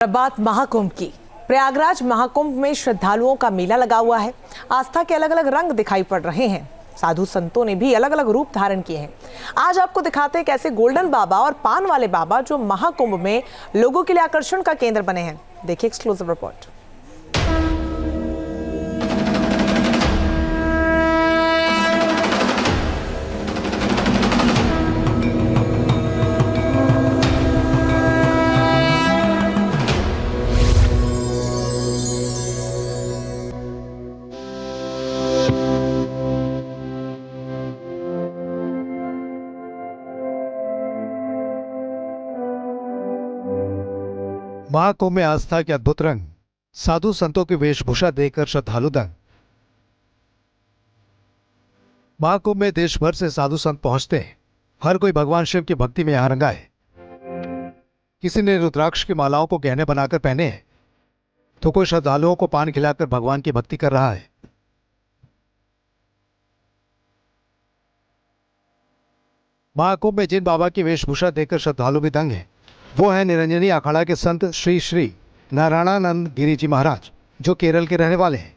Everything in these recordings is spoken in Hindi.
बात महाकुंभ की। प्रयागराज महाकुंभ में श्रद्धालुओं का मेला लगा हुआ है। आस्था के अलग अलग रंग दिखाई पड़ रहे हैं। साधु संतों ने भी अलग अलग रूप धारण किए हैं। आज आपको दिखाते हैं कैसे गोल्डन बाबा और पान वाले बाबा जो महाकुंभ में लोगों के लिए आकर्षण का केंद्र बने हैं। देखिए एक्सक्लूसिव रिपोर्ट। महाकुंभ में आस्था के अद्भुत रंग, साधु संतों की वेशभूषा देखकर श्रद्धालु दंग। महाकुंभ में देश भर से साधु संत पहुंचते हैं। हर कोई भगवान शिव की भक्ति में यहां रंगा है। किसी ने रुद्राक्ष की मालाओं को गहने बनाकर पहने हैं, तो कोई श्रद्धालुओं को पान खिलाकर भगवान की भक्ति कर रहा है। महाकुंभ में जिन बाबा की वेशभूषा देखकर श्रद्धालु भी दंग है, वो है निरंजनी अखाड़ा के संत श्री श्री नारायणानंद गिरी जी महाराज, जो केरल के रहने वाले हैं।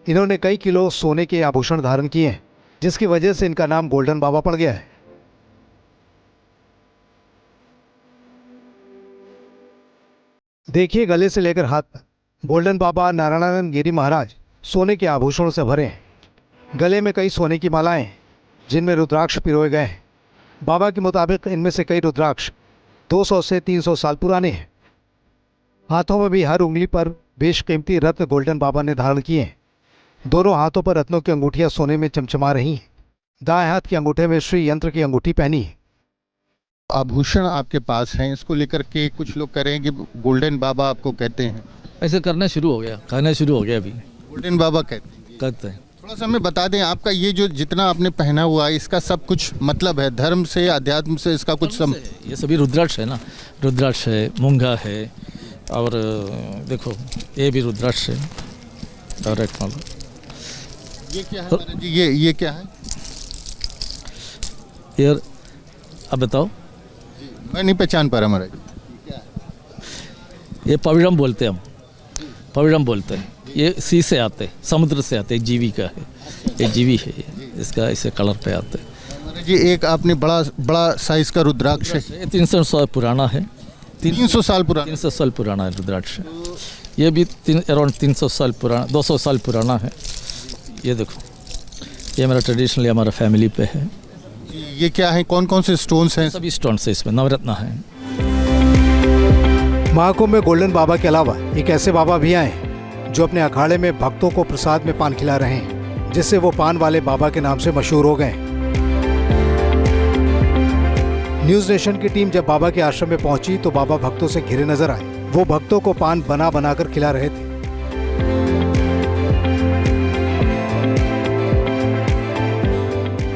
इन्होंने कई किलो सोने के आभूषण धारण किए हैं, जिसकी वजह से इनका नाम गोल्डन बाबा पड़ गया है। देखिए, गले से लेकर हाथ तक गोल्डन बाबा नारायणानंद गिरी महाराज सोने के आभूषणों से भरे हैं। गले में कई सोने की मालाएं हैं, जिनमें रुद्राक्ष पिरोए गए हैं। बाबा के मुताबिक इनमें से कई रुद्राक्ष 200 से 300 साल पुराने हैं। हाथों में भी हर उंगली पर बेशकीमती रत्न गोल्डन बाबा ने धारण किए हैं। दोनों हाथों पर रत्नों की अंगूठियां सोने में चमचमा रही हैं। दाएं हाथ के अंगूठे में श्री यंत्र की अंगूठी पहनी है। आभूषण आपके पास हैं, इसको लेकर के कुछ लोग कह रहे हैं कि गोल्डन बाबा आपको कहते हैं। ऐसे करना शुरू हो गया, कहना शुरू हो गया। अभी गोल्डन बाबा कहते हैं। थोड़ा सा हमें बता दें, आपका ये जो जितना आपने पहना हुआ है, इसका सब कुछ मतलब है, धर्म से अध्यात्म से इसका कुछ ये सभी रुद्राक्ष है ना, रुद्राक्ष है, मूंगा है, और देखो ये भी रुद्राक्ष है। और एक ये क्या है महाराज जी? ये क्या है? यार अब बताओ, मैं नहीं पहचान पा रहा महाराज। ये पवित्रम बोलते हैं, हम पवित्रम बोलते हैं। ये सी से आते, समुद्र से आते, एक जीवी का है, एक जीवी है, इसका ऐसे कलर पे आते हैं। जी, एक आपने बड़ा साइज का रुद्राक्ष है। 300 साल पुराना है। 300 साल पुराना? 300 साल पुराना है रुद्राक्ष। ये भी अराउंड 300 साल पुराना, 200 साल पुराना है। ये देखो, ये मेरा ट्रेडिशनली हमारा फैमिली पे है। ये क्या है? कौन कौन से स्टोन्स हैं? सभी स्टोन्स है इसमें, नवरत्न है। महाकुंभ में गोल्डन बाबा के अलावा एक ऐसे बाबा भी आए जो अपने अखाड़े में भक्तों को प्रसाद में पान खिला रहे हैं, जिससे वो पान वाले बाबा के नाम से मशहूर हो गए। न्यूज नेशन की टीम जब बाबा के आश्रम में पहुंची तो बाबा भक्तों से घिरे नजर आए। वो भक्तों को पान बना बनाकर खिला रहे थे।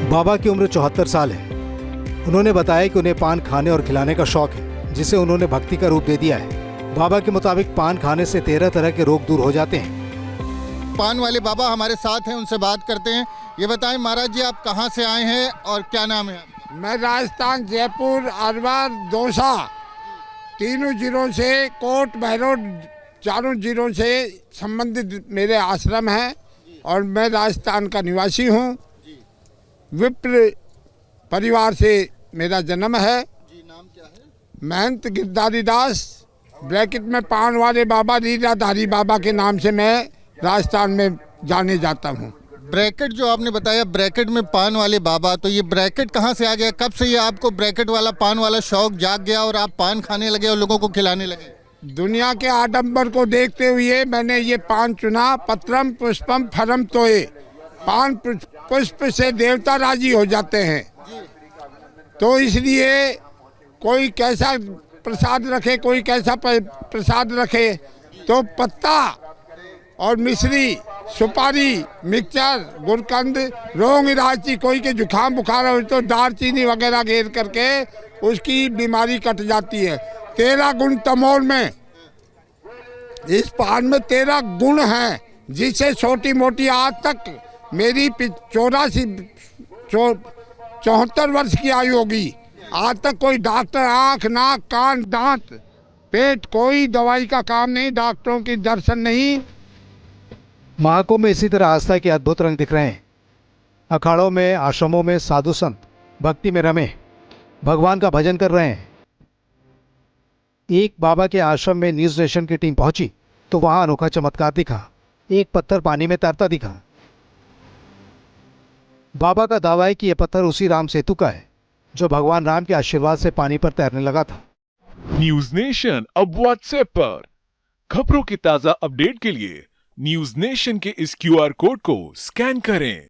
बाबा की उम्र 74 साल है। उन्होंने बताया कि उन्हें पान खाने और खिलाने का शौक है, जिसे उन्होंने भक्ति का रूप दे दिया है। बाबा के मुताबिक पान खाने से 13 तरह के रोग दूर हो जाते हैं। पान वाले बाबा हमारे साथ हैं, उनसे बात करते हैं। ये बताएं महाराज जी, आप कहाँ से आए हैं और क्या नाम है आपका? मैं राजस्थान, जयपुर, अलवर, दौसा, तीनों जिलों से, कोट भैरव, चारों जिलों से संबंधित मेरे आश्रम हैं और मैं राजस्थान का निवासी हूँ। विप्र परिवार से मेरा जन्म है। नाम क्या है? महंत गिरधारी दास, ब्रैकेट में पान वाले बाबा, लीलाधारी बाबा के नाम से मैं राजस्थान में जाने जाता हूँ। ब्रैकेट जो आपने बताया, ब्रैकेट में पान वाले बाबा, तो ये ब्रैकेट कहाँ से आ गया? कब से ये आपको ब्रैकेट वाला पान वाला शौक जाग गया और आप पान खाने लगे और लोगों को खिलाने लगे? दुनिया के आडंबर को देखते हुए मैंने ये पान चुना। पत्रम पुष्पम फलम तोये, पान पुष्प से देवता राजी हो जाते हैं। तो इसलिए कोई कैसा प्रसाद रखे, कोई कैसा प्रसाद रखे, तो पत्ता और मिश्री, सुपारी, मिक्सचर, गुलकंद, लौंग, इलायची, कोई के जुकाम बुखार हो तो दालचीनी वगैरह घेर करके उसकी बीमारी कट जाती है। 13 गुण तमोल में, इस पान में 13 गुण हैं, जिससे छोटी मोटी आज तक मेरी 74 वर्ष की आयु होगी। आज तक कोई डॉक्टर आँख, नाक, कान, दांत पेट कोई दवाई का काम नहीं, डॉक्टरों की दर्शन नहीं। महाकुंभ में इसी तरह आस्था के अद्भुत रंग दिख रहे हैं। अखाड़ों में, आश्रमों में साधु संत भक्ति में रमे भगवान का भजन कर रहे हैं। एक बाबा के आश्रम में न्यूज नेशन की टीम पहुंची तो वहां अनोखा चमत्कार दिखा। एक पत्थर पानी में तैरता दिखा। बाबा का दावा है कि यह पत्थर उसी राम सेतु का है जो भगवान राम के आशीर्वाद से पानी पर तैरने लगा था। न्यूज नेशन अब व्हाट्सएप पर खबरों की ताजा अपडेट के लिए न्यूज नेशन के इस QR कोड को स्कैन करें।